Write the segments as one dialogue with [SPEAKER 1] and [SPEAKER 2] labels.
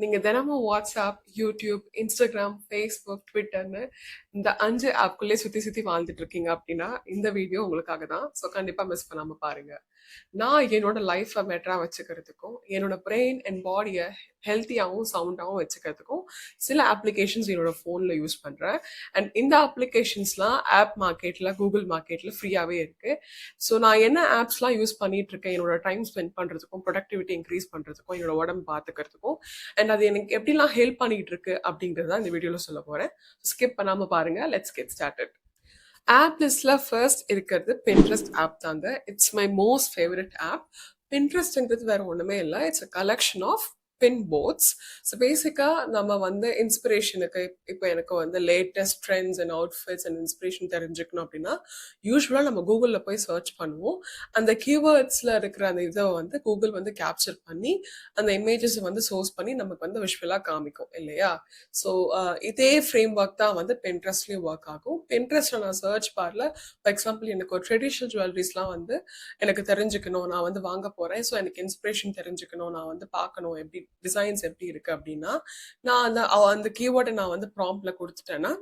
[SPEAKER 1] நீங்க தினமும் WhatsApp, YouTube, Instagram, Facebook, ட்விட்டர்னு இந்த 5 ஆப்குள்ளே சுத்தி சுத்தி வாழ்ந்துட்டு இருக்கீங்க அப்படின்னா, இந்த வீடியோ உங்களுக்காக தான். ஸோ கண்டிப்பா மிஸ் பண்ணாம பாருங்க. நான் என்னோட லைஃப்பை பெட்டரா வச்சுக்கிறதுக்கும், என்னோட பிரெயின் அண்ட் பாடியை ஹெல்த்தியாகவும் சவுண்டாகவும் வச்சுக்கிறதுக்கும் சில அப்ளிகேஷன்ஸ் என்னோட ஃபோனில் யூஸ் பண்ணுறேன். அண்ட் இந்த அப்ளிகேஷன்ஸ்லாம் ஆப் மார்க்கெட்டில், கூகுள் மார்க்கெட்டில் ஃப்ரீயாகவே இருக்குது. ஸோ நான் என்ன ஆப்ஸ்லாம் யூஸ் பண்ணிட்டு இருக்கேன் என்னோட டைம் ஸ்பெண்ட் பண்ணுறதுக்கும், ப்ரொடக்டிவிட்டி இன்க்ரீஸ் பண்ணுறதுக்கும், என்னோட உடம்பு பார்த்துக்கிறதுக்கும், அண்ட் அது எனக்கு எப்படிலாம் ஹெல்ப் பண்ணிட்டு இருக்கு அப்படிங்கிறத இந்த வீடியோவில் சொல்ல போகிறேன். ஸ்கிப் பண்ணாமல் பாருங்கள். Let's get started. ஆப் லிஸ்ட்ல ஃபர்ஸ்ட் இருக்கிறது பின்ட்ரெஸ்ட் ஆப் தாங்க. It's my most favourite app. பின்ட்ரெஸ்ட்ங்கிறது வேற ஒண்ணுமே இல்லை. It's a collection of pin boards. So பேசிக்காக நம்ம வந்து இன்ஸ்பிரேஷனுக்கு இப்போ எனக்கு வந்து latest trends and outfits and inspiration தெரிஞ்சுக்கணும் அப்படின்னா யூஸ்வலாக நம்ம கூகுளில் போய் சர்ச் பண்ணுவோம். அந்த கீவேர்ட்ஸில் இருக்கிற அந்த இதை வந்து கூகுள் வந்து கேப்சர் பண்ணி அந்த இமேஜஸை வந்து சோர்ஸ் பண்ணி நமக்கு வந்து விஷுவலாக காமிக்கும் இல்லையா? ஸோ இதே ஃப்ரேம் ஒர்க் தான் வந்து பின்ட்ரெஸ்ட்லேயும் ஒர்க் ஆகும். பின்ட்ரெஸ்ட்டில் நான் சர்ச் பாரில் ஃபார் எக்ஸாம்பிள் எனக்கு ஒரு ட்ரெடிஷ்னல் ஜுவல்லரிஸ்லாம் வந்து எனக்கு தெரிஞ்சுக்கணும், நான் வந்து வாங்க போகிறேன், ஸோ எனக்கு இன்ஸ்பிரேஷன் தெரிஞ்சுக்கணும், நான் வந்து பார்க்கணும் எப்படி டிசைன்ஸ் எப்படி இருக்கு அப்படின்னா, நான் அந்த கீவேர்டை நான் வந்து ப்ராம்ப்ட்ல கொடுத்துட்டேன்னா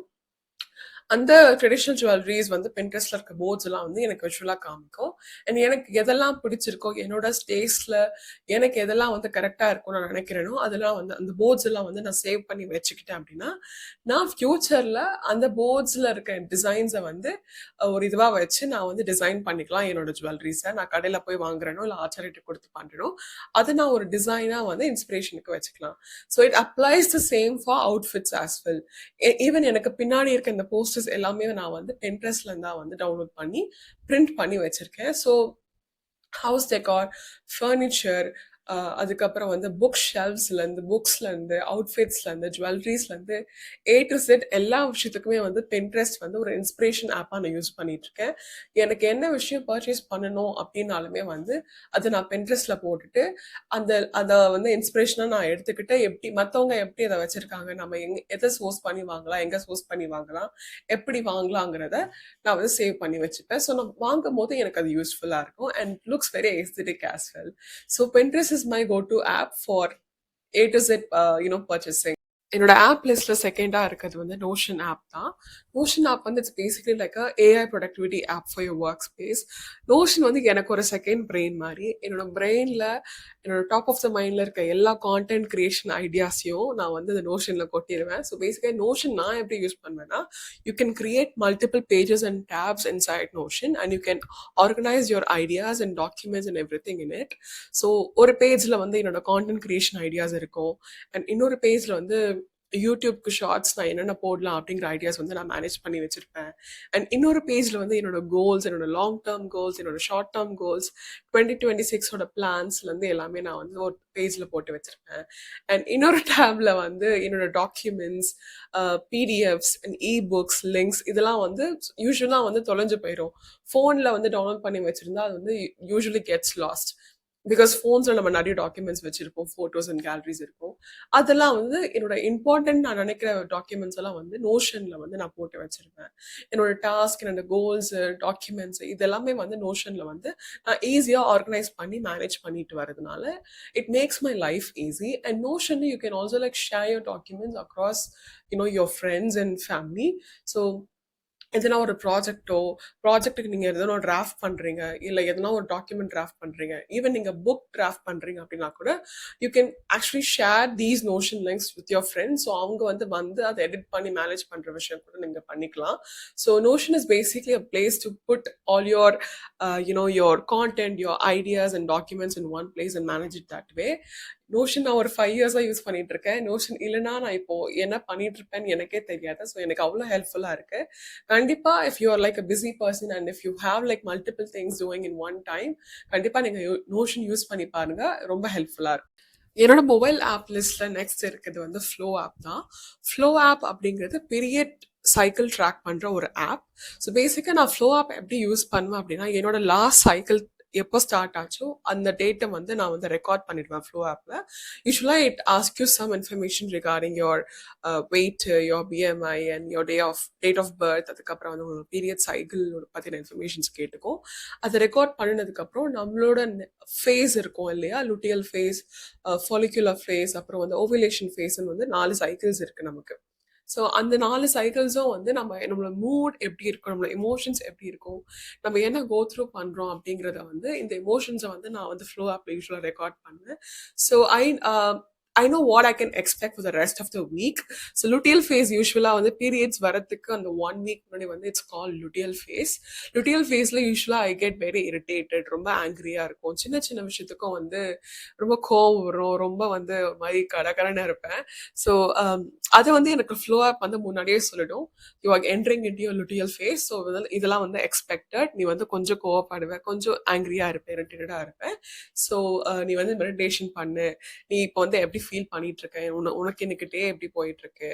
[SPEAKER 1] அந்த ட்ரெடிஷ்னல் ஜுவல்லரிஸ் வந்து பின்ட்ரெஸ்ட்ல இருக்க போர்ட்ஸ் எல்லாம் வந்து எனக்கு விஷுவலாக காமிக்கும். அண்ட் எனக்கு எதெல்லாம் பிடிச்சிருக்கோ, என்னோட ஸ்டேஸ்ல எனக்கு எதெல்லாம் வந்து கரெக்டாக இருக்கும்னு நான் நினைக்கிறேனோ அதெல்லாம் வந்து அந்த போர்ட்ஸ் எல்லாம் வந்து நான் சேவ் பண்ணி வச்சுக்கிட்டேன் அப்படின்னா, நான் ஃபியூச்சர்ல அந்த போர்ட்ஸ்ல இருக்க டிசைன்ஸை வந்து ஒரு இதுவாக வச்சு நான் வந்து டிசைன் பண்ணிக்கலாம் என்னோட ஜுவல்லரிஸை. நான் கடையில் போய் வாங்குறேனோ இல்லை ஆச்சாரிட்டு கொடுத்து பண்ணுறனோ அதை நான் ஒரு டிசைனாக வந்து இன்ஸ்பிரேஷனுக்கு வச்சுக்கலாம். So it applies the same for outfits as well. Even எனக்கு பின்னாடி இருக்க இந்த போஸ்டர்ஸ் எல்லாமே நான் வந்து பின்ட்ரெஸ்ட்ல இருந்தா வந்து டவுன்லோட் பண்ணி பிரிண்ட் பண்ணி வச்சிருக்கேன். ஸோ ஹவுஸ் டெக்கார், ஃபர்னிச்சர், அதுக்கப்புறம் வந்து புக் ஷெல்வ்ஸ்லேருந்து, புக்ஸ்லேருந்து, அவுட்ஃபிட்ஸ்லேருந்து, ஜுவல்லரிஸ்லேருந்து டு செட் எல்லா விஷயத்துக்குமே வந்து பின்ட்ரெஸ்ட் வந்து ஒரு இன்ஸ்பிரேஷன் ஆப்பாக நான் யூஸ் பண்ணிட்டு இருக்கேன். எனக்கு என்ன விஷயம் பர்ச்சேஸ் பண்ணணும் அப்படின்னாலுமே வந்து அதை நான் பின்ட்ரெஸ்ட்ல போட்டுட்டு அதை வந்து இன்ஸ்பிரேஷனாக நான் எடுத்துக்கிட்டு எப்படி மற்றவங்க எப்படி அதை வச்சிருக்காங்க, நம்ம எதை சோர்ஸ் பண்ணி வாங்கலாம், எங்கே சோர்ஸ் பண்ணி வாங்கலாம், எப்படி வாங்கலாங்கிறத நான் வந்து சேவ் பண்ணி வச்சுப்பேன். ஸோ நான் வாங்கும் போது எனக்கு அது யூஸ்ஃபுல்லாக இருக்கும் and looks very aesthetic as well. So Pinterest is my go-to app for A to Z, purchasing. என்னோட ஆப் லிஸ்ட்ல செகண்டா இருக்கிறது வந்து நோஷன் ஆப் தான். நோஷன் ஆப் வந்து it's basically like AI productivity app for your work space. Notion வந்து எனக்கு ஒரு செகண்ட் பிரெயின் மாதிரி. என்னோட பிரெயின்ல என்னோட டாப் ஆஃப் த மைண்ட்ல இருக்க எல்லா கான்டென்ட் கிரியேஷன் ஐடியாஸையும் நான் வந்து இந்த நோஷன்ல கொட்டிடுவேன். ஸோ பேசிக்காக நோஷன் நான் எப்படி யூஸ் பண்ணுவேன்னா, you can create multiple pages and tabs inside Notion and you can organise your ideas and documents and everything in it. So ஒரு பேஜ்ல வந்து என்னோட கான்டென்ட் கிரியேஷன் ஐடியாஸ் இருக்கும் அண்ட் இன்னொரு பேஜ்ல வந்து யூடியூப்க்கு ஷார்ட்ஸ் நான் என்னென்ன போடலாம் அப்படிங்கிற ஐடியாஸ் வந்து நான் மேனேஜ் பண்ணி வச்சிருப்பேன். அண்ட் இன்னொரு பேஜ்ல வந்து என்னோட கோல்ஸ், என்னோட லாங் டேர்ம் கோல்ஸ், என்னோட ஷார்ட் டேர்ம் கோல்ஸ், 2026 பிளான்ஸ்லேருந்து எல்லாமே நான் வந்து ஒரு பேஜ்ல போட்டு வச்சிருப்பேன். அண்ட் இன்னொரு டேப்ல வந்து என்னோட documents, PDFs and e books, links இதெல்லாம் வந்து யூஸ்வலாக வந்து தொலைஞ்சு போயிடும். ஃபோனில் வந்து டவுன்லோட் பண்ணி வச்சிருந்தா அது வந்து யூஸ்வலி கெட்ஸ் லாஸ்ட். பிகாஸ் ஃபோன்ஸில் நம்ம நிறைய டாக்குமெண்ட்ஸ் வச்சுருப்போம், ஃபோட்டோஸ் அண்ட் கேலரிஸ் இருக்கும். அதெல்லாம் வந்து என்னோட இம்பார்ட்டன்ட் நான் நினைக்கிற டாக்குமெண்ட்ஸ் எல்லாம் வந்து நோஷனில் வந்து நான் போட்டு வச்சுருப்பேன். என்னோட டாஸ்க், என்னோட கோல்ஸு, டாக்குமெண்ட்ஸ் இதெல்லாமே வந்து நோஷனில் வந்து நான் ஈஸியாக ஆர்கனைஸ் பண்ணி மேனேஜ் பண்ணிட்டு வரதுனால it makes my life easy. And நோஷனில் you can also like share your documents across your friends and family. So எதனா ஒரு ப்ராஜெக்ட்டுக்கு நீங்கள் எதனா டிராஃப்ட் பண்ணுறீங்க, இல்லை எதனா ஒரு டாக்குமெண்ட் டிராஃப்ட் பண்ணுறீங்க, ஈவன் நீங்கள் புக் டிராஃப்ட் பண்ணுறீங்க அப்படின்னா கூட you can actually share these notion links with your friends. So அவங்க வந்து அதை எடிட் பண்ணி மேனேஜ் பண்ணுற விஷயம் கூட நீங்கள் பண்ணிக்கலாம். So Notion is basically a place to put all your your content, your ideas and documents in one place and manage it that way. Notion நான் ஒரு 5 இயர்ஸாக யூஸ் பண்ணிட்டு இருக்கேன். நோஷன் இல்லைன்னா நான் இப்போ என்ன பண்ணிட்டு இருப்பேன்னு எனக்கே தெரியாது. ஸோ எனக்கு அவ்வளோ ஹெல்ப்ஃபுல்லாக இருக்கு. கண்டிப்பா if you are like a busy person and if you have like multiple things doing in one time, கண்டிப்பா நீங்க நோஷன் யூஸ் பண்ணி பாருங்க, ரொம்ப ஹெல்ப்ஃபுல்லா இருக்கும். என்னோட மொபைல் ஆப் லிஸ்ட்ல நெக்ஸ்ட் இருக்கிறது வந்து ஃப்ளோ ஆப் தான். ஃப்ளோ ஆப் அப்படிங்கிறது பீரியட் சைக்கிள் ட்ராக் பண்ற ஒரு ஆப். ஸோ பேசிக்காக நான் ஃப்ளோ ஆப் எப்படி யூஸ் பண்ணுவேன் அப்படின்னா, என்னோட லாஸ்ட் சைக்கிள் எப்போ ஸ்டார்ட் ஆச்சோ அந்த டேட்டை வந்து நான் வந்து ரெக்கார்ட் பண்ணிடுவேன் ஃப்ளோ ஆப்பில். யூஸ்வலாக it ask you some information regarding your weight, your BMI and your date of birth, அதுக்கப்புறம் வந்து உங்களோட பீரியட் சைக்கிள் பற்றின இன்ஃபர்மேஷன்ஸ் கேட்டுக்கும். அதை ரெக்கார்ட் பண்ணினதுக்கப்புறம் நம்மளோட ஃபேஸ் இருக்கும் இல்லையா, லுட்டியல் ஃபேஸ், ஃபாலிகுலர் ஃபேஸ், அப்புறம் வந்து ஓவிலேஷன் ஃபேஸ்ன்னு வந்து 4 சைக்கிள்ஸ் இருக்குது நமக்கு. ஸோ அந்த 4 சைக்கிள்ஸும் வந்து நம்மளோட மூட் எப்படி இருக்கும், நம்மளோட எமோஷன்ஸ் எப்படி இருக்கும், நம்ம என்ன கோ த்ரூ பண்ணுறோம் அப்படிங்கிறத வந்து இந்த எமோஷன்ஸை வந்து நான் வந்து ஃப்ளோ ஆப்பில் யூஸ்வலாக ரெக்கார்ட் பண்ணுவேன். So I know what I can expect for the rest of the week. So luteal phase யூஸ்வலாக வந்து பீரியட்ஸ் வரத்துக்கு அந்த 1 week முன்னாடி வந்து it's call luteal phase. luteal phaseல யூஸ்வலாக ஐ கெட் வெரி இரிட்டேட்டட், ரொம்ப ஆங்க்ரியாக இருக்கும். சின்ன சின்ன விஷயத்துக்கும் வந்து ரொம்ப கோவம் வரும், ரொம்ப வந்து ஒரு மாதிரி கடகரன்னு இருப்பேன். ஸோ அதை வந்து எனக்கு ஃப்ளோ ஆப் வந்து முன்னாடியே சொல்லிடும், you are entering in your luteal phase. So இதெல்லாம் வந்து எக்ஸ்பெக்டட். நீ வந்து கொஞ்சம் கோவப்படுவேன், கொஞ்சம் ஆங்க்ரியாக இருப்பேன், இரிட்டேட்டடாக இருப்பேன். ஸோ நீ வந்து மெடிடேஷன் பண்ணு, நீ இப்போ வந்து எப்படி ஃபீல் பண்ணிட்டு இருக்கேன், உனக்கு இன்னைக்கு டே எப்படி போயிட்டு இருக்கு.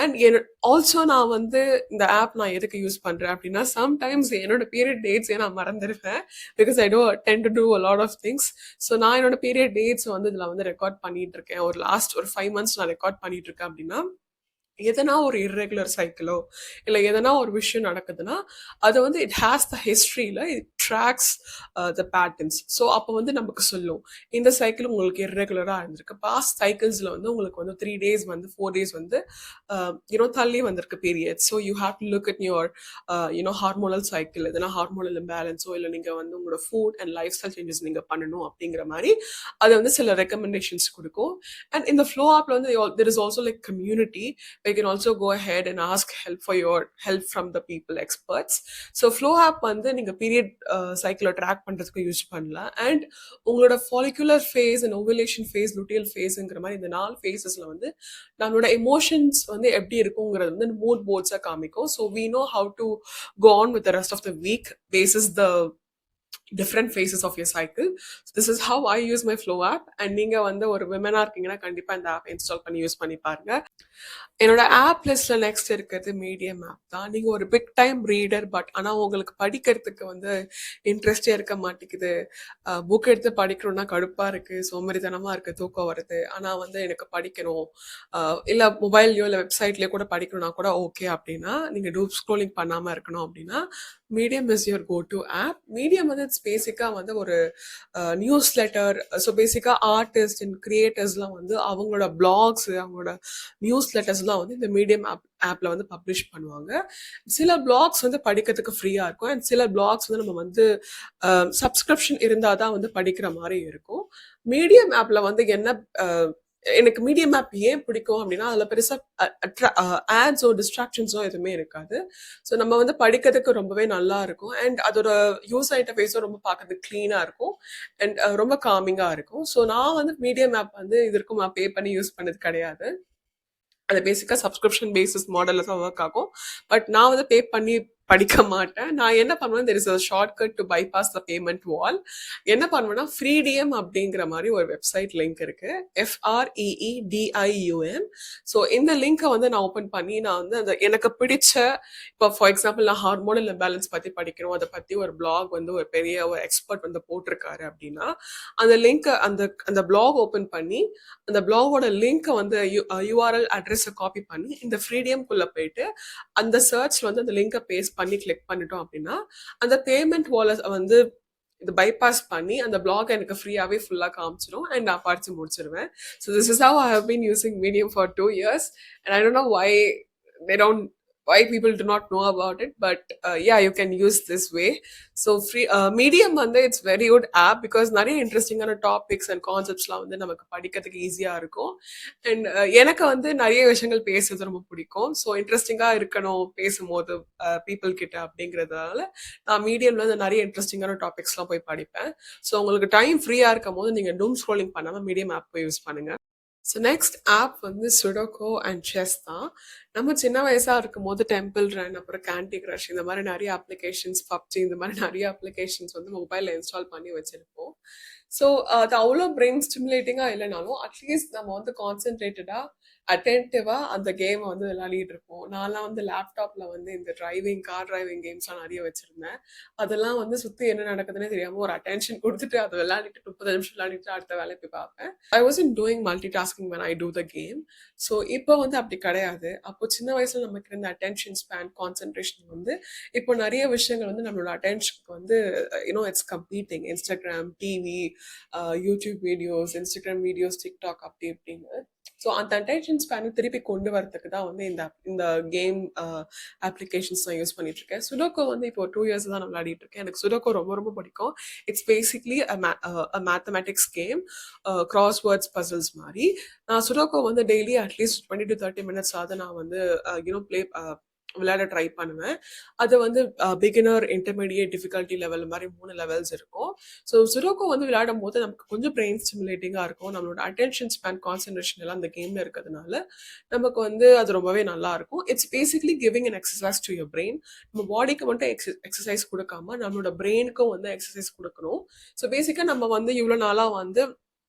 [SPEAKER 1] அண்ட் ஆல்சோ நான் வந்து இந்த ஆப் நான் எதுக்கு யூஸ் பண்றேன் அப்படின்னா, சம்டைம்ஸ் என்னோட பீரியட் டேட்ஸே நான் மறந்துருப்பேன், because I don't tend to do a lot of things. So நான் என்னோட பீரியட் டேட்ஸ் வந்து இதில் வந்து ரெக்கார்ட் பண்ணிட்டு இருக்கேன். ஒரு லாஸ்ட் ஒரு 5 months நான் ரெக்கார்ட் பண்ணிட்டு இருக்கேன். அப்படின்னா எதனா ஒரு இர்ரெகுலர் சைக்கிளோ இல்லை எதனா ஒரு விஷயம் நடக்குதுன்னா அது வந்து இட் ஹேஸ் த ஹிஸ்ட்ரியில் it tracks the patterns. So அப்போ வந்து நமக்கு சொல்லும், இந்த சைக்கிள் உங்களுக்கு இர்ரெகுலராக இருந்திருக்கு, பாஸ்ட் சைக்கிள்ஸில் வந்து உங்களுக்கு வந்து 3 days வந்து 4 days வந்து தள்ளி வந்திருக்கு period. So you have to look at your hormonal cycle, எதனா ஹார்மோனல் இம்பேலன்ஸோ இல்லை நீங்கள் வந்து உங்களோட food and life style changes நீங்கள் பண்ணணும் அப்படிங்கிற மாதிரி அது வந்து சில ரெக்கமெண்டேஷன்ஸ் கொடுக்கும். அண்ட் இந்த ஃப்ளோ ஆப்பில் வந்து there is also like community. You can also go ahead and ask help from the people experts. So flow app வந்து நீங்க பீரியட் சைக்கிளை ட்ராக் பண்றதுக்கு யூஸ் பண்ணலாம். அண்ட் உங்களோட follicular phase and ovulation phase, luteal ஃபேஸ்ங்கிற மாதிரி இந்த 4 ஃபேஸஸ்ல வந்து நம்மளோட எமோஷன்ஸ் வந்து எப்படி இருக்குங்கிறது வந்து மூட் போர்ட்ஸா காமிக்கும். So we know how to go on with the rest of the week basis the different phases of your cycle. So this is how I use my flow app. And நீங்க வந்து ஒரு விமனா இருக்கீங்கன்னா கண்டிப்பா இந்த app install பண்ணி use பண்ணி பாருங்க. என்னோட ஆப் லிஸ்ட்ல நெக்ஸ்ட் இருக்கிறது மீடியம் ஆப் தான். நீங்க ஒரு பிக் டைம் ரீடர், பட் ஆனா உங்களுக்கு படிக்கிறதுக்கு வந்து இன்ட்ரெஸ்டே இருக்க மாட்டேங்குது, புக் எடுத்து படிக்கணும்னா கடுப்பா இருக்கு, சோம்பேறித்தனமா இருக்கு, தூக்கம் வருது, ஆனா வந்து எனக்கு படிக்கணும், இல்ல மொபைல்லையோ இல்லை வெப்சைட்லயோ கூட படிக்கணும்னா கூட ஓகே அப்படின்னா, நீங்க டூப் ஸ்க்ரோலிங் பண்ணாம இருக்கணும் அப்படின்னா Medium is your go to app. Medium வந்து இட்ஸ் பேசிக்காக வந்து ஒரு நியூஸ் லெட்டர். ஸோ பேசிக்காக ஆர்டிஸ்ட் அண்ட் கிரியேட்டர்ஸ்லாம் வந்து அவங்களோட பிளாக்ஸ், அவங்களோட நியூஸ் லெட்டர்ஸ்லாம் வந்து இந்த மீடியம் ஆப்பில் வந்து பப்ளிஷ் பண்ணுவாங்க. சில பிளாக்ஸ் வந்து படிக்கிறதுக்கு ஃப்ரீயாக இருக்கும், அண்ட் சில பிளாக்ஸ் வந்து நம்ம வந்து சப்ஸ்கிரிப்ஷன் இருந்தால் தான் வந்து படிக்கிற மாதிரி இருக்கும். மீடியம் ஆப்பில் வந்து என்ன எனக்கு மீடியம் ஆப் ஏன் பிடிக்கும் அப்படின்னா, அதில் பெருசாக ஆட்ஸோ டிஸ்ட்ராக்ஷன்ஸோ எதுவுமே இருக்காது. ஸோ நம்ம வந்து படிக்கிறதுக்கு ரொம்பவே நல்லா இருக்கும். அண்ட் அதோட யூசர் இன்டர்ஃபேஸும் ரொம்ப பார்க்கறதுக்கு க்ளீனாக இருக்கும் அண்ட் ரொம்ப காமிங்காக இருக்கும். ஸோ நான் வந்து மீடியம் ஆப் வந்து இதற்கும் நான் பே பண்ணி யூஸ் பண்ணது கிடையாது. அது பேசிக்காக சப்ஸ்கிரிப்ஷன் பேசிஸ் மாடலில் தான் ஒர்க் ஆகும். பட் நான் வந்து பே பண்ணி படிக்க மாட்டேன். நான் என்ன பண்ணுவேன், there is a shortcut to bypass the payment wall. என்ன பண்ணுவேன்னா, ஃப்ரீடியம் அப்படிங்கிற மாதிரி ஒரு வெப்சைட் லிங்க் இருக்கு, FREEDIUM. ஸோ இந்த லிங்கை வந்து நான் ஓப்பன் பண்ணி நான் வந்து அந்த எனக்கு பிடிச்ச, இப்போ ஃபார் எக்ஸாம்பிள் நான் ஹார்மோனல் இம்பேலன்ஸ் பற்றி படிக்கணும், அதை பற்றி ஒரு பிளாக் வந்து ஒரு பெரிய ஒரு எக்ஸ்பர்ட் வந்து போட்டிருக்காரு அப்படின்னா அந்த லிங்க்கை அந்த பிளாக் ஓப்பன் பண்ணி அந்த பிளாகோட லிங்க்கை வந்து URL அட்ரஸை காப்பி பண்ணி இந்த ஃப்ரீடியம்குள்ளே போயிட்டு அந்த சர்ச்ல வந்து அந்த லிங்கை பேஸ்ட் பண்ணி கிளிக் பண்ணிட்டோம் அப்படின்னா அந்த பேமெண்ட் வாலெட் வந்து இது பைபாஸ் பண்ணி அந்த பிளாக் எனக்கு ஃப்ரீயாகவே ஃபுல்லாக காமிச்சிடும் அண்ட் நான் படித்து முடிச்சிருவேன். So this is how I have been using Medium for 2 years and I don't know why people do not know about it, but yeah, you can use this way. So free medium வந்து it's very good app because நிறைய இன்ட்ரெஸ்டிங்கான topics and கான்செப்ட்ஸ்லாம் வந்து நமக்கு படிக்கிறதுக்கு ஈஸியாக இருக்கும். And எனக்கு வந்து நிறைய விஷயங்கள் பேசுறது ரொம்ப பிடிக்கும். ஸோ இன்ட்ரெஸ்டிங்காக இருக்கணும் பேசும்போது பீப்புள் கிட்ட அப்படிங்கிறதுனால நான் மீடியம்ல வந்து நிறைய இன்ட்ரெஸ்டிங்கான டாபிக்ஸ்லாம் போய் படிப்பேன். ஸோ உங்களுக்கு டைம் ஃப்ரீயாக இருக்கும் போது நீங்கள் டூம் ஸ்க்ரோலிங் பண்ணாமல் மீடியம் ஆப் போய் யூஸ் பண்ணுங்க. ஸோ நெக்ஸ்ட் ஆப் வந்து சுடோகோ அண்ட் செஸ் தான். நம்ம சின்ன வயசா இருக்கும்போது டெம்பிள் ரன், அப்புறம் கேண்டி கிரஷ் இந்த மாதிரி நிறைய அப்ளிகேஷன்ஸ், பப்ஜி இந்த மாதிரி நிறைய அப்ளிகேஷன்ஸ் வந்து மொபைல்ல இன்ஸ்டால் பண்ணி வச்சிருப்போம். ஸோ அது அவ்வளோ பிரெயின் ஸ்டிமுலேட்டிங்கா இல்லைனாலும் அட்லீஸ்ட் நம்ம வந்து கான்சென்ட்ரேட்டடா அட்டென்டிவா அந்த கேமை வந்து விளையாடிட்டு இருப்போம். நான்லாம் வந்து லேப்டாப்ல வந்து இந்த கார் டிரைவிங் கேம்ஸ்லாம் நிறைய வச்சிருந்தேன். அதெல்லாம் வந்து சுத்தி என்ன நடக்குதுன்னே தெரியாம ஒரு அட்டென்ஷன் கொடுத்துட்டு அதை விளையாடிட்டு 30 நிமிஷம் விளையாடிட்டு அடுத்த வேலையை போய் பார்ப்பேன். I wasn't doing multi tasking when I do the game. So இப்போ வந்து அப்படி கிடையாது. அப்போ சின்ன வயசுல நமக்கு இருந்த அட்டென்ஷன் ஸ்பேன், கான்சென்ட்ரேஷன் வந்து இப்போ நிறைய விஷயங்கள் வந்து நம்மளோட அட்டென்ஷனுக்கு வந்து it's completing. Instagram, TV, YouTube videos, Instagram videos, TikTok அப்படி இப்படின்னு. ஸோ அந்த அட்டென்ஷன் ஸ்பேனை திருப்பி கொண்டு வரதுக்கு தான் வந்து இந்த கேம் அப்ளிகேஷன்ஸ் நான் யூஸ் பண்ணிட்டு இருக்கேன். சுடோக்கோ வந்து இப்போ 2 இயர்ஸ் தான் நான் விளையாடிட்டு இருக்கேன். எனக்கு சுடோக்கோ ரொம்ப ரொம்ப பிடிக்கும். It's basically a mathematics game, crosswords puzzles மாதிரி. நான் சுடோக்கோ வந்து டெய்லி அட்லீஸ்ட் 20 to 30 minutes ஆகுது நான் வந்து ப்ளே விளையாட ட்ரை பண்ணுவேன். அது வந்து பிகினர், இன்டர்மீடியேட், டிஃபிகல்ட்டி லெவல் மாதிரி 3 லெவல்ஸ் இருக்கும். ஸோ சுடோக்கோ வந்து விளையாடும் போது நமக்கு கொஞ்சம் பிரெயின் ஸ்டிமுலேட்டிங்காக இருக்கும். நம்மளோட அட்டென்ஷன் ஸ்பேன், கான்சன்ட்ரேஷன் எல்லாம் அந்த கேமில் இருக்கிறதுனால நமக்கு வந்து அது ரொம்பவே நல்லா இருக்கும். It's basically giving an exercise to your brain. நம்ம பாடிக்கு மட்டும் எக்ஸசைஸ் கொடுக்காம நம்மளோட பிரெயினுக்கும் வந்து எக்ஸசைஸ் கொடுக்கணும். ஸோ பேசிக்காக நம்ம வந்து இவ்வளோ நாளாக வந்து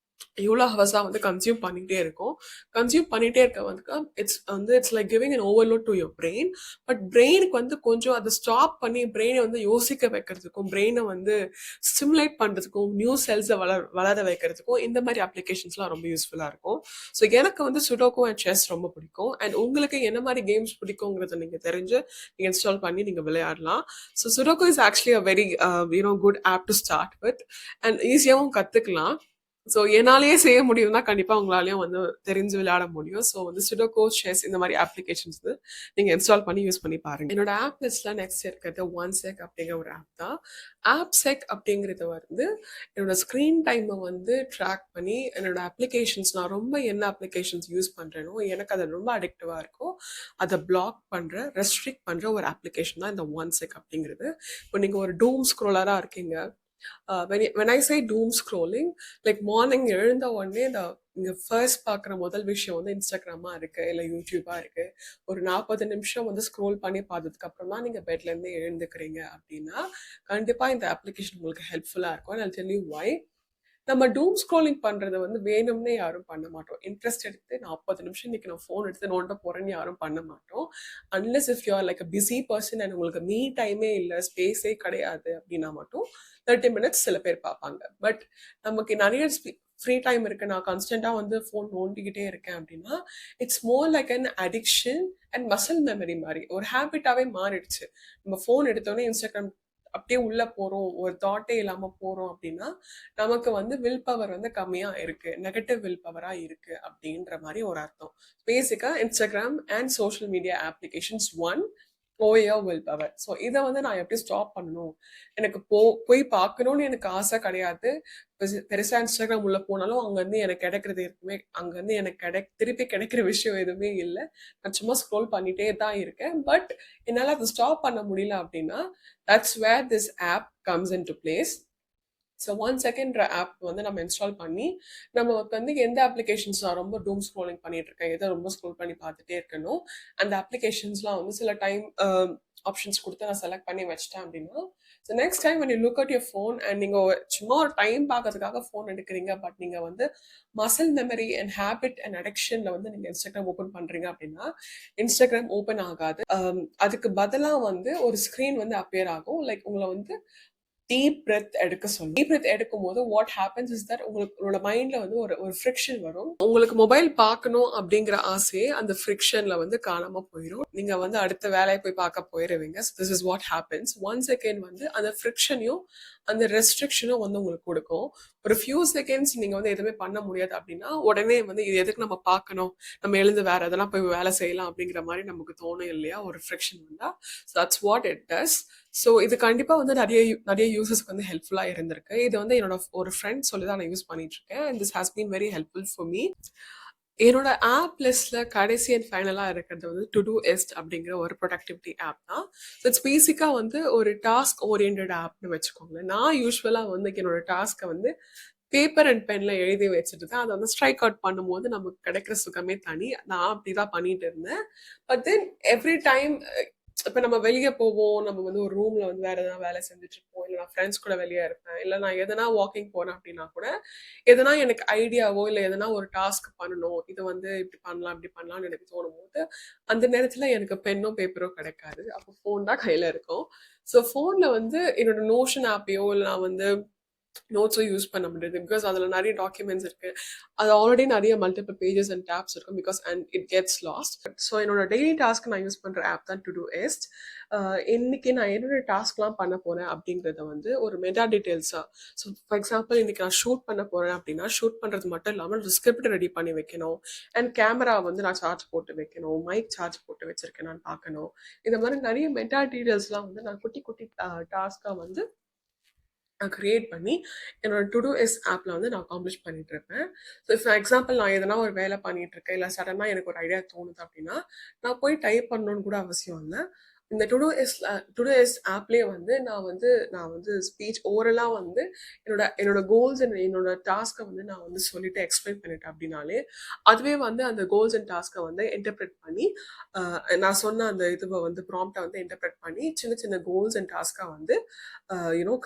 [SPEAKER 1] இவ்வளோ ஹவர்ஸாக வந்து கன்சியூம் பண்ணிகிட்டே இருக்கும். கன்சியூம் பண்ணிகிட்டே இருக்க வந்து it's like giving an overload to your brain. But பிரெயினுக்கு வந்து கொஞ்சம் அதை ஸ்டாப் பண்ணி பிரெயினை வந்து யோசிக்க வைக்கிறதுக்கும், பிரெயினை வந்து ஸ்டிமுலேட் பண்ணுறதுக்கும், நியூ செல்ஸை வளர வைக்கிறதுக்கும் இந்த மாதிரி அப்ளிகேஷன்ஸ்லாம் ரொம்ப யூஸ்ஃபுல்லாக இருக்கும். ஸோ எனக்கு வந்து சுடோக்கோ அண்ட் செஸ் ரொம்ப பிடிக்கும். அண்ட் உங்களுக்கு என்ன மாதிரி கேம்ஸ் பிடிக்குங்கிறத நீங்கள் தெரிஞ்சு நீங்கள் இன்ஸ்டால் பண்ணி நீங்கள் விளையாடலாம். So Sudoku is actually a very good app to start with. And ஈஸியாகவும் கற்றுக்கலாம். ஸோ என்னாலேயே செய்ய முடியும்னா கண்டிப்பாக உங்களாலேயும் வந்து தெரிஞ்சு விளையாட முடியும். ஸோ வந்து சுடோகோ, செஸ் இந்த மாதிரி அப்ளிகேஷன்ஸ் வந்து நீங்கள் இன்ஸ்டால் பண்ணி யூஸ் பண்ணி பாருங்க. என்னோட ஆப் லிஸ்ட்ல நெக்ஸ்ட் இருக்கிறது ஒன்செக் அப்படிங்கிற ஒரு ஆப் தான். ஆப்செக் அப்படிங்கிறது வந்து என்னோட ஸ்க்ரீன் டைமை வந்து ட்ராக் பண்ணி என்னோட அப்ளிகேஷன்ஸ், நான் ரொம்ப என்ன அப்ளிகேஷன்ஸ் யூஸ் பண்ணுறேனோ எனக்கு அது ரொம்ப அடிக்டிவாக இருக்கும், அதை பிளாக் பண்ணுற, ரெஸ்ட்ரிக்ட் பண்ணுற ஒரு அப்ளிகேஷன் தான் இந்த ஒன்செக் அப்படிங்கிறது. இப்போ நீங்கள் ஒரு டூம் ஸ்க்ரோலராக இருக்கீங்க, when I say doom scrolling, like morning எழுந்த உடனே நீங்க ஃபர்ஸ்ட் பார்க்குற முதல் விஷயம் வந்து இன்ஸ்டாகிராமா இருக்கு, இல்லை யூடியூபா இருக்கு. ஒரு 40 நிமிஷம் வந்து ஸ்க்ரோல் பண்ணி பார்த்ததுக்கு அப்புறம் தான் நீங்க பெட்ல இருந்து எழுந்துக்கிறீங்க அப்படின்னா கண்டிப்பா இந்த அப்ளிகேஷன் உங்களுக்கு ஹெல்ப்ஃபுல்லா இருக்கும். I'll tell you why. நம்ம டூம் ஸ்க்ரோலிங் பண்றதை வந்து வேணும்னே யாரும் பண்ண மாட்டோம். இன்ட்ரெஸ்ட் எடுத்து 40 நிமிஷம் இன்னைக்கு நான் ஃபோன் எடுத்து நோண்ட போறேன்னு யாரும் பண்ண மாட்டோம். Unless if you are like a busy person and உங்களுக்கு மீ டைமே இல்லை, ஸ்பேஸே கிடையாது அப்படின்னா மட்டும் 30 மினிட்ஸ் சில பேர் பார்ப்பாங்க. பட் நமக்கு நிறைய ஃப்ரீ டைம் இருக்கு, நான் கான்ஸ்டன்டா வந்து ஃபோன் நோண்டிக்கிட்டே இருக்கேன் அப்படின்னா it's more like an addiction and muscle memory மாதிரி ஒரு ஹேபிட்டாவே மாறிடுச்சு. நம்ம ஃபோன் எடுத்தோடனே இன்ஸ்டாகிராம் அப்படியே உள்ள போறோம், ஒரு தாட்டே இல்லாம போறோம் அப்படின்னா நமக்கு வந்து வில் பவர் வந்து கம்மியா இருக்கு, நெகட்டிவ் வில் பவரா இருக்கு அப்படின்ற மாதிரி ஒரு அர்த்தம். பேசிக்கா Instagram and social media applications over will power. So இதை வந்து நான் எப்படி ஸ்டாப் பண்ணணும், எனக்கு போய் பார்க்கணும்னு எனக்கு ஆசை கிடையாது. பெருசா இன்ஸ்டாகிராம் உள்ள போனாலும் அங்கேருந்து எனக்கு கிடைக்கிறது எதுவுமே, அங்கேருந்து எனக்கு திருப்பி கிடைக்கிற விஷயம் எதுவுமே இல்லை. நான் சும்மா ஸ்க்ரோல் பண்ணிட்டே தான் இருக்கேன். பட் என்னால் அதை ஸ்டாப் பண்ண முடியல அப்படின்னா that's where this app comes into place. So 1 second app வந்து நம்ம இன்ஸ்டால் பண்ணி நம்ம வந்து எந்த அப்ளிகேஷன்ஸ் நான் ரொம்ப டூம் ஸ்க்ரோலிங் பண்ணிட்டு இருக்கேன், எதை ரொம்ப ஸ்க்ரோல் பண்ணி பார்த்துட்டே இருக்கணும், அந்த அப்ளிகேஷன்ஸ்லாம் வந்து சில டைம் ஆப்ஷன்ஸ் கொடுத்து நான் செலக்ட் பண்ணி வச்சிட்டேன் அப்படின்னா so next time when you look at your phone and நீங்கள் சும்மா ஒரு டைம் பார்க்கறதுக்காக ஃபோன் எடுக்கிறீங்க, பட் நீங்கள் வந்து muscle memory and habit and அடிக்ஷனில் வந்து நீங்கள் இன்ஸ்டாகிராம் ஓப்பன் பண்ணுறீங்க அப்படின்னா இன்ஸ்டாகிராம் ஓப்பன் ஆகாது. அதுக்கு பதிலாக வந்து ஒரு ஸ்க்ரீன் வந்து அப்பியர் ஆகும். லைக் உங்களை வந்து டீப் பிரெத் எடுக்க சொல்லி, டீப் பிரெத் எடுக்கும் போது வாட் ஹேப்பன்ஸ் இஸ் தட் உங்களோட மைண்ட்ல வந்து ஒரு ஃப்ரிக்ஷன் வரும். உங்களுக்கு மொபைல் பார்க்கணும் அப்படிங்கிற ஆசையே அந்த ஃப்ரிக்ஷன்ல வந்து காணாம போயிடும். நீங்க வந்து அடுத்த வேலையை போய் பார்க்க போயிடுவீங்க. This is what happens. 1 second வந்து அந்த ஃப்ரிக்ஷனையும் அந்த ரெஸ்ட்ரிக்ஷனும் வந்து உங்களுக்கு கொடுக்கும். ஒரு ஃபியூ செகண்ட்ஸ் நீங்க வந்து எதுவுமே பண்ண முடியாது அப்படின்னா உடனே வந்து இது எதுக்கு நம்ம பார்க்கணும், நம்ம எழுந்து வேற எதெல்லாம் போய் வேலை செய்யலாம் அப்படிங்கிற மாதிரி நமக்கு தோணும் இல்லையா, ஒரு ஃப்ரிக்ஷன் வந்தா. So that's what it does. So இது கண்டிப்பா வந்து நிறைய யூசர்ஸ்க்கு வந்து ஹெல்ப்ஃபுல்லா இருந்திருக்கு. இது வந்து என்னோட ஒரு ஃப்ரெண்ட் சொல்லி தான் நான் யூஸ் பண்ணிட்டு இருக்கேன். And this has been very helpful for me. என்னோட ஆப் லிஸ்ட்ல கடைசி அண்ட் ஃபைனலா இருக்கிறது வந்து டுடூஇஸ்ட் அப்படிங்கிற ஒரு ப்ரொடக்டிவிட்டி ஆப் தான். இட்ஸ் பேசிக்கா வந்து ஒரு டாஸ்க் ஓரியன்டட் ஆப்னு வச்சுக்கோங்களேன். நான் யூஸ்வலா வந்து என்னோட டாஸ்க்கை வந்து பேப்பர் அண்ட் பென்ல எழுதி வச்சுட்டு தான் அதை வந்து ஸ்ட்ரைக் அவுட் பண்ணும்போது நமக்கு கிடைக்கிற சுகமே தனி. நான் அப்படிதான் பண்ணிட்டு இருந்தேன். பட் தென் எவ்ரி டைம் இப்ப நம்ம வெளிய போவோம், நம்ம வந்து ஒரு ரூம்ல வந்து வேற எதனா வேலை செஞ்சுட்டு இருப்போம், இல்ல நான் ஃப்ரெண்ட்ஸ் கூட வெளிய இருப்பேன், இல்ல நான் எதனா வாக்கிங் போறேன் அப்படின்னா கூட, எதனா எனக்கு ஐடியாவோ இல்ல எதனா ஒரு டாஸ்க் பண்ணணும், இது வந்து இப்படி பண்ணலாம் இப்படி பண்ணலாம்னு எனக்கு தோணும்போது அந்த நேரத்துல எனக்கு பென்னோ பேப்பரோ கிடைக்காது. அப்போ ஃபோன் தான் கையில இருக்கும். ஸோ ஃபோன்ல வந்து என்னோட நோஷன் ஆப்பையோ இல்லை நான் வந்து நோட்ஸும் யூஸ் பண்ண முடியாது. பிகாஸ் அதில் நிறைய டாக்குமெண்ட்ஸ் இருக்கு. அது ஆல்ரெடி நிறைய மல்டிபிள் பேஜஸ் அண்ட் டேப்ஸ் இருக்கும். Because and it gets last. So என்னோட டெய்லி டாஸ்க் நான் யூஸ் பண்ற ஆப் தான் டு டூ எஸ்ட். இன்னைக்கு நான் என்னோட டாஸ்க்லாம் பண்ண போறேன் அப்படிங்கிறத வந்து ஒரு மெட்டா டீட்டெயில்ஸா. ஸோ ஃபார் எக்ஸாம்பிள் இன்னைக்கு நான் ஷூட் பண்ண போறேன் அப்படின்னா ஷூட் பண்றது மட்டும் இல்லாமல் ஒரு ஸ்கிரிப்ட் ரெடி பண்ணி வைக்கணும். அண்ட் கேமரா வந்து நான் சார்ஜ் போட்டு வைக்கணும், மைக் சார்ஜ் போட்டு வச்சிருக்கேன் நான் பார்க்கணும். இந்த மாதிரி நிறைய மெட்டா டீட்டெயில்ஸ்லாம் வந்து நான் குட்டி குட்டி டாஸ்கா வந்து நான் கிரியேட் பண்ணி என்னோட டு டூ எஸ் ஆப்பில் வந்து நான் அக்காம்ப்ளிஷ் பண்ணிட்டு இருப்பேன். ஸோ ஃபார் எக்ஸாம்பிள் நான் எதனா ஒரு வேலை பண்ணிட்டு இருக்கேன், இல்லை சடனாக எனக்கு ஒரு ஐடியா தோணுது அப்படின்னா நான் போய் டைப் பண்ணணும்னு கூட அவசியம் இல்லை. இந்த டு டூ எஸ் ஆப்லேயே வந்து நான் வந்து ஸ்பீச் ஓரலாக வந்து என்னோட கோல்ஸ் அண்ட் என்னோட டாஸ்க்கை வந்து நான் வந்து சொல்லிட்டு எக்ஸ்பிளைன் பண்ணிட்டேன் அப்படின்னாலே அதுவே வந்து அந்த கோல்ஸ் அண்ட் டாஸ்க்கை வந்து இன்டர்பிரட் பண்ணி நான் சொன்ன அந்த இதுவை வந்து ப்ராம்ப்டை வந்து இன்டர்பிரட் பண்ணி சின்ன சின்ன கோல்ஸ் அண்ட் டாஸ்க்காக வந்து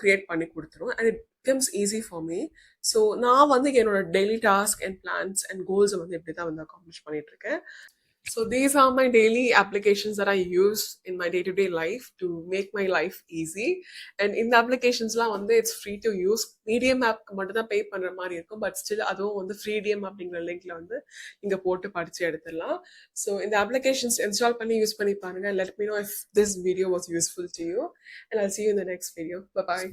[SPEAKER 1] கிரியேட் பண்ணி கொடுத்துரும். And it becomes easy for me. So நான் வந்து என்னோட daily task and plans and கோல்ஸை வந்து இப்படி தான் வந்து அக்காம்ப்ளிஷ் பண்ணிட்டு இருக்கேன். So these are my daily applications that I use in my day-to-day life to make my life easy. And in the applications la வந்து it's free to use. Medium app மட்டும் தான் pay பண்ற மாதிரி இருக்கும். But still அதுவும் வந்து freemium அப்படிங்கிற லிங்க்ல வந்து இங்க போட்டு படிச்சு எடுத்துடலாம். So இந்த applications install பண்ணி யூஸ் பண்ணி பாருங்க. Let me know if this video was useful to you. And I'll see you in the next video. Bye bye.